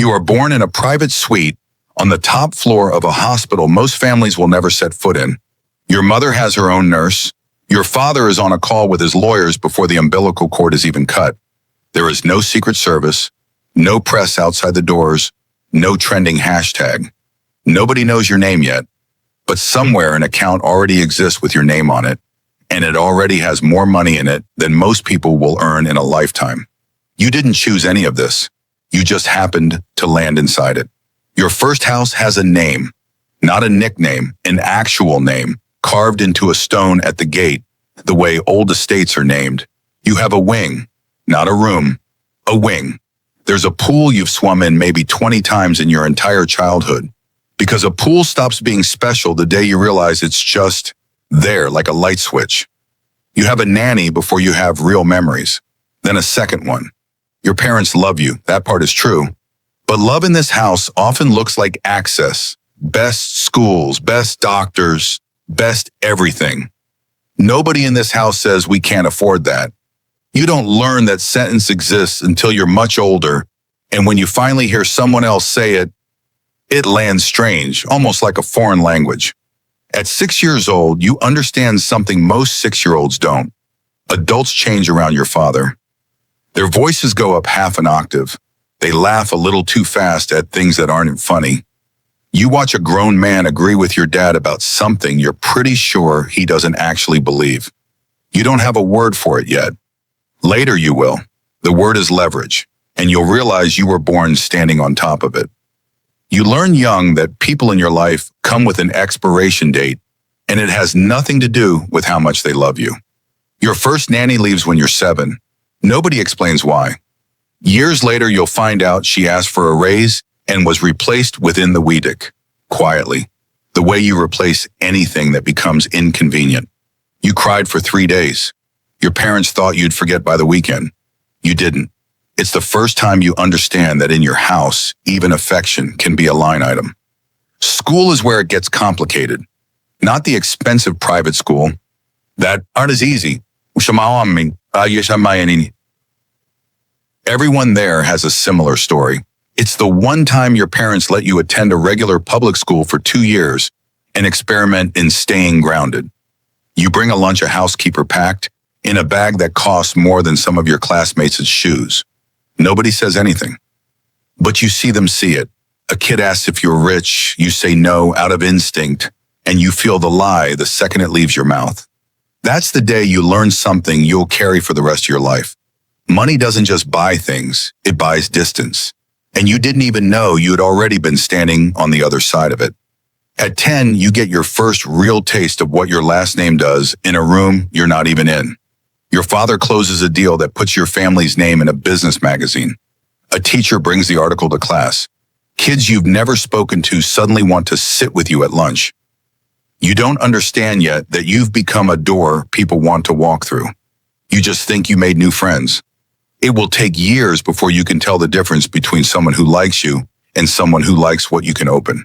You are born in a private suite on the top floor of a hospital most families will never set foot in. Your mother has her own nurse. Your father is on a call with his lawyers before the umbilical cord is even cut. There is no Secret Service, no press outside the doors, no trending hashtag. Nobody knows your name yet, but somewhere an account already exists with your name on it, and it already has more money in it than most people will earn in a lifetime. You didn't choose any of this. You just happened to land inside it. Your first house has a name, not a nickname, an actual name, carved into a stone at the gate, the way old estates are named. You have a wing, not a room, a wing. There's a pool you've swum in maybe 20 times in your entire childhood, because a pool stops being special the day you realize it's just there like a light switch. You have a nanny before you have real memories, then a second one. Your parents love you, that part is true. But love in this house often looks like access, best schools, best doctors, best everything. Nobody in this house says we can't afford that. You don't learn that sentence exists until you're much older, and when you finally hear someone else say it, it lands strange, almost like a foreign language. At 6 years old, you understand something most 6-year-olds don't. Adults change around your father. Their voices go up half an octave. They laugh a little too fast at things that aren't funny. You watch a grown man agree with your dad about something you're pretty sure he doesn't actually believe. You don't have a word for it yet. Later you will. The word is leverage, and you'll realize you were born standing on top of it. You learn young that people in your life come with an expiration date, and it has nothing to do with how much they love you. Your first nanny leaves when you're 7. Nobody explains why. Years later, you'll find out she asked for a raise and was replaced within the week, quietly, the way you replace anything that becomes inconvenient. You cried for 3 days. Your parents thought you'd forget by the weekend. You didn't. It's the first time you understand that in your house, even affection can be a line item. School is where it gets complicated. Not the expensive private school. That aren't as easy. Everyone there has a similar story. It's the one time your parents let you attend a regular public school for 2 years and experiment in staying grounded. You bring a lunch a housekeeper packed in a bag that costs more than some of your classmates' shoes. Nobody says anything, but you see them see it. A kid asks if you're rich, you say no out of instinct, and you feel the lie the second it leaves your mouth. That's the day you learn something you'll carry for the rest of your life. Money doesn't just buy things, it buys distance. And you didn't even know you had already been standing on the other side of it. At 10, you get your first real taste of what your last name does in a room you're not even in. Your father closes a deal that puts your family's name in a business magazine. A teacher brings the article to class. Kids you've never spoken to suddenly want to sit with you at lunch. You don't understand yet that you've become a door people want to walk through. You just think you made new friends. It will take years before you can tell the difference between someone who likes you and someone who likes what you can open.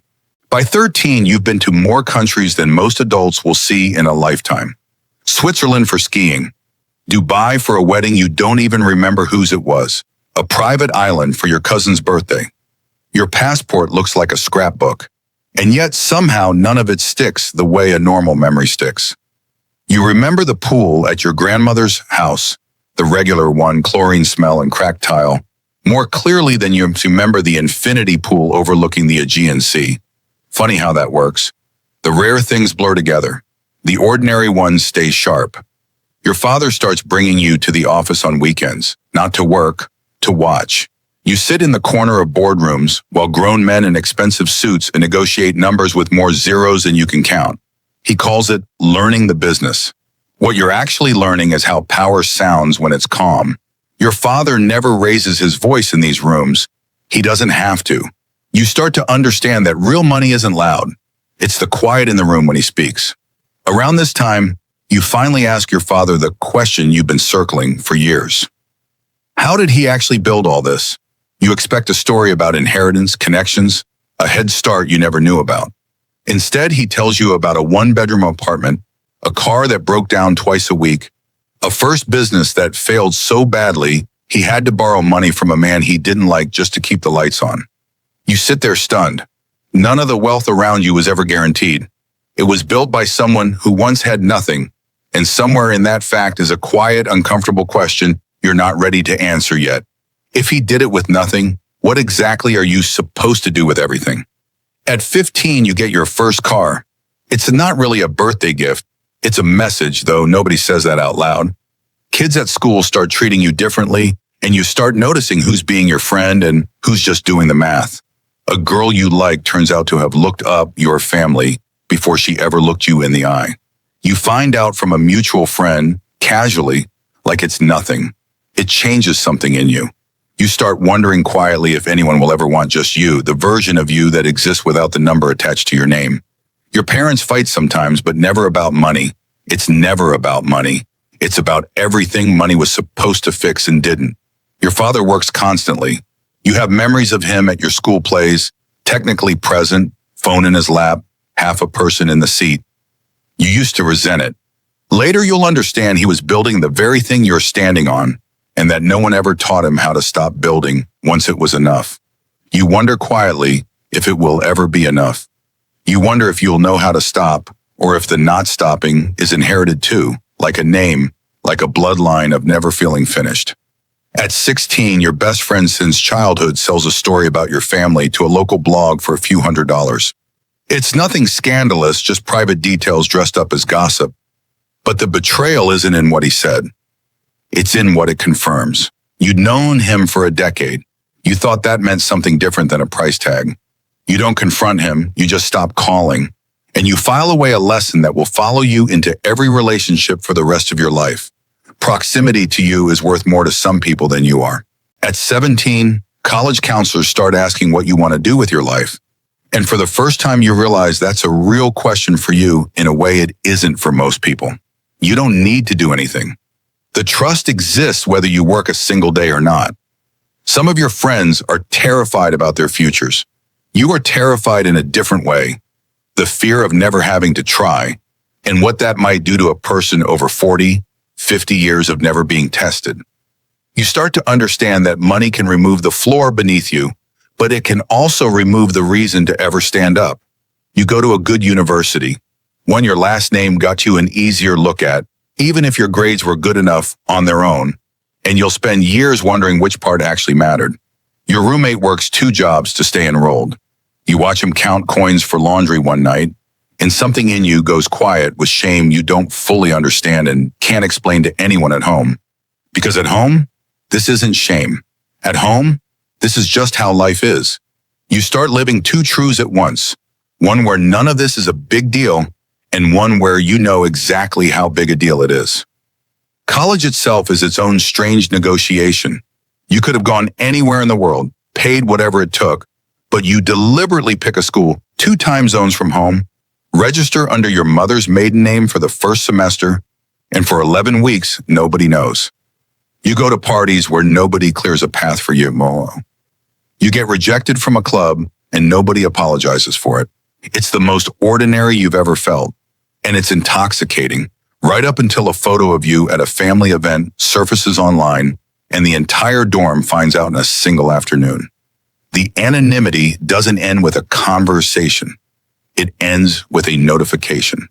By 13, you've been to more countries than most adults will see in a lifetime. Switzerland for skiing. Dubai for a wedding you don't even remember whose it was. A private island for your cousin's birthday. Your passport looks like a scrapbook, and yet somehow none of it sticks the way a normal memory sticks. You remember the pool at your grandmother's house, the regular one, chlorine smell and cracked tile, more clearly than you remember the infinity pool overlooking the Aegean Sea. Funny how that works. The rare things blur together. The ordinary ones stay sharp. Your father starts bringing you to the office on weekends, not to work, to watch. You sit in the corner of boardrooms while grown men in expensive suits negotiate numbers with more zeros than you can count. He calls it learning the business. What you're actually learning is how power sounds when it's calm. Your father never raises his voice in these rooms. He doesn't have to. You start to understand that real money isn't loud. It's the quiet in the room when he speaks. Around this time, you finally ask your father the question you've been circling for years. How did he actually build all this? You expect a story about inheritance, connections, a head start you never knew about. Instead, he tells you about a one-bedroom apartment, a car that broke down twice a week, a first business that failed so badly he had to borrow money from a man he didn't like just to keep the lights on. You sit there stunned. None of the wealth around you was ever guaranteed. It was built by someone who once had nothing, and somewhere in that fact is a quiet, uncomfortable question you're not ready to answer yet. If he did it with nothing, what exactly are you supposed to do with everything? At 15, you get your first car. It's not really a birthday gift. It's a message, though nobody says that out loud. Kids at school start treating you differently, and you start noticing who's being your friend and who's just doing the math. A girl you like turns out to have looked up your family before she ever looked you in the eye. You find out from a mutual friend, casually, like it's nothing. It changes something in you. You start wondering quietly if anyone will ever want just you, the version of you that exists without the number attached to your name. Your parents fight sometimes, but never about money. It's never about money. It's about everything money was supposed to fix and didn't. Your father works constantly. You have memories of him at your school plays, technically present, phone in his lap, half a person in the seat. You used to resent it. Later, you'll understand he was building the very thing you're standing on, and that no one ever taught him how to stop building once it was enough. You wonder quietly if it will ever be enough. You wonder if you'll know how to stop, or if the not stopping is inherited too, like a name, like a bloodline of never feeling finished. At 16, your best friend since childhood sells a story about your family to a local blog for a few $100s. It's nothing scandalous, just private details dressed up as gossip. But the betrayal isn't in what he said. It's in what it confirms. You'd known him for a decade. You thought that meant something different than a price tag. You don't confront him, you just stop calling. And you file away a lesson that will follow you into every relationship for the rest of your life. Proximity to you is worth more to some people than you are. At 17, college counselors start asking what you want to do with your life. And for the first time, you realize that's a real question for you in a way it isn't for most people. You don't need to do anything. The trust exists whether you work a single day or not. Some of your friends are terrified about their futures. You are terrified in a different way. The fear of never having to try, and what that might do to a person over 40, 50 years of never being tested. You start to understand that money can remove the floor beneath you, but it can also remove the reason to ever stand up. You go to a good university, one your last name got you an easier look at, even if your grades were good enough on their own, and you'll spend years wondering which part actually mattered. Your roommate works 2 jobs to stay enrolled. You watch him count coins for laundry one night, and something in you goes quiet with shame you don't fully understand and can't explain to anyone at home. Because at home, this isn't shame. At home, this is just how life is. You start living 2 truths at once, one where none of this is a big deal, and one where you know exactly how big a deal it is. College itself is its own strange negotiation. You could have gone anywhere in the world, paid whatever it took, but you deliberately pick a school 2 time zones from home, register under your mother's maiden name for the first semester, and for 11 weeks, nobody knows. You go to parties where nobody clears a path for you. You get rejected from a club, and nobody apologizes for it. It's the most ordinary you've ever felt, and it's intoxicating, right up until a photo of you at a family event surfaces online, and the entire dorm finds out in a single afternoon. The anonymity doesn't end with a conversation. It ends with a notification.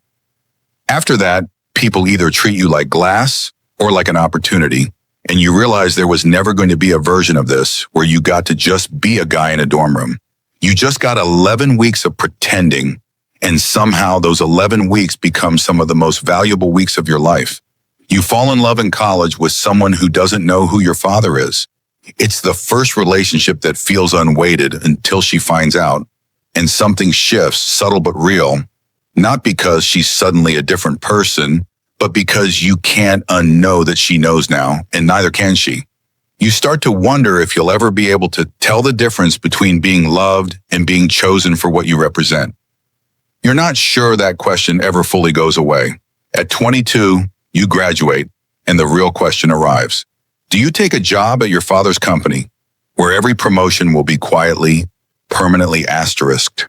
After that, people either treat you like glass or like an opportunity, and you realize there was never going to be a version of this where you got to just be a guy in a dorm room. You just got 11 weeks of pretending, and somehow those 11 weeks become some of the most valuable weeks of your life. You fall in love in college with someone who doesn't know who your father is. It's the first relationship that feels unweighted until she finds out, and something shifts, subtle but real, not because she's suddenly a different person, but because you can't unknow that she knows now, and neither can she. You start to wonder if you'll ever be able to tell the difference between being loved and being chosen for what you represent. You're not sure that question ever fully goes away. At 22, you graduate, and the real question arrives. Do you take a job at your father's company, where every promotion will be quietly, permanently asterisked?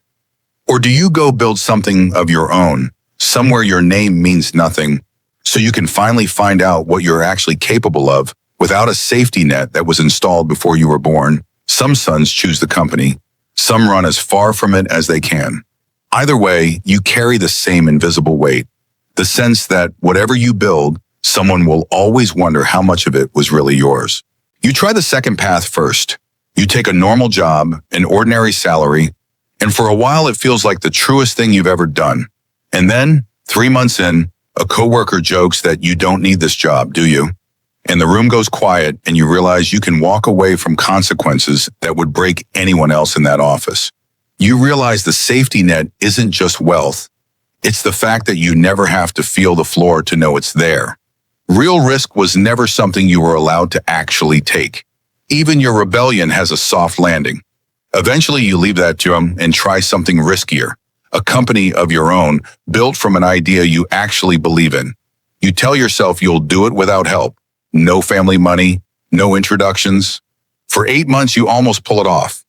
Or do you go build something of your own, somewhere your name means nothing, so you can finally find out what you're actually capable of without a safety net that was installed before you were born? Some sons choose the company, Some run as far from it as they can. Either way, you carry the same invisible weight, the sense that whatever you build, someone will always wonder how much of it was really yours. You try the second path first. You take a normal job, an ordinary salary, and for a while it feels like the truest thing you've ever done. And then, 3 months in, a coworker jokes that you don't need this job, do you? And the room goes quiet and you realize you can walk away from consequences that would break anyone else in that office. You realize the safety net isn't just wealth. It's the fact that you never have to feel the floor to know it's there. Real risk was never something you were allowed to actually take. Even your rebellion has a soft landing. Eventually you leave that to them and try something riskier, a company of your own, built from an idea you actually believe in. You tell yourself you'll do it without help. No family money, no introductions. For 8 months you almost pull it off.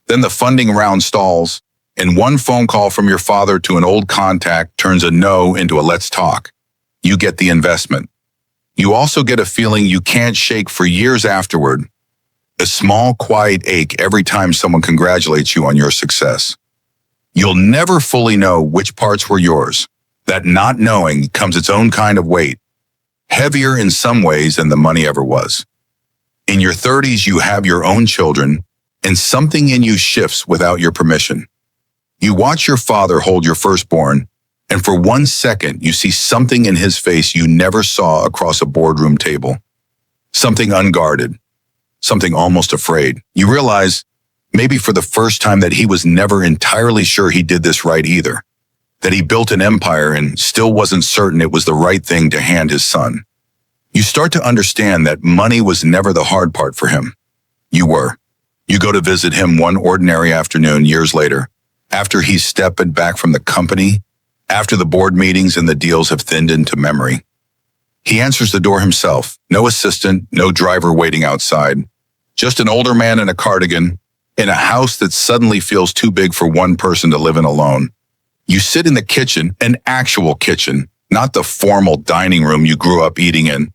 Then the funding round stalls, and one phone call from your father to an old contact turns a no into a let's talk. You get the investment. You also get a feeling you can't shake for years afterward. A small, quiet ache every time someone congratulates you on your success. You'll never fully know which parts were yours. That not knowing comes its own kind of weight, heavier in some ways than the money ever was. In your 30s, you have your own children, and something in you shifts without your permission. You watch your father hold your firstborn, and for 1 second, you see something in his face you never saw across a boardroom table. Something unguarded, something almost afraid. You realize, maybe for the first time, that he was never entirely sure he did this right either, that he built an empire and still wasn't certain it was the right thing to hand his son. You start to understand that money was never the hard part for him. You were. You go to visit him one ordinary afternoon years later, after he's stepped back from the company, after the board meetings and the deals have thinned into memory. He answers the door himself, no assistant, no driver waiting outside, just an older man in a cardigan, in a house that suddenly feels too big for one person to live in alone. You sit in the kitchen, an actual kitchen, not the formal dining room you grew up eating in.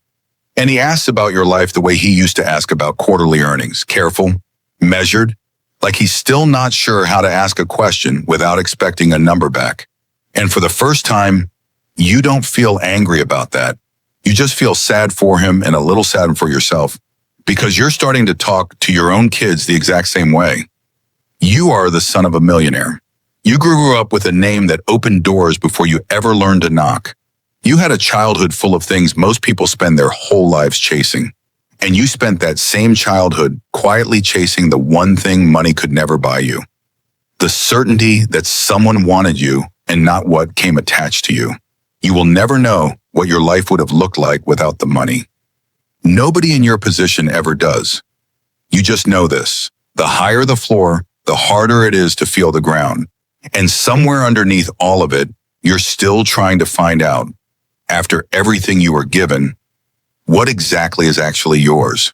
And he asks about your life the way he used to ask about quarterly earnings, careful, measured, like he's still not sure how to ask a question without expecting a number back. And for the first time, you don't feel angry about that. You just feel sad for him and a little sad for yourself, because you're starting to talk to your own kids the exact same way. You are the son of a millionaire. You grew up with a name that opened doors before you ever learned to knock. You had a childhood full of things most people spend their whole lives chasing. And you spent that same childhood quietly chasing the one thing money could never buy you. The certainty that someone wanted you and not what came attached to you. You will never know what your life would have looked like without the money. Nobody in your position ever does. You just know this. The higher the floor, the harder it is to feel the ground. And somewhere underneath all of it, you're still trying to find out, after everything you were given, what exactly is actually yours.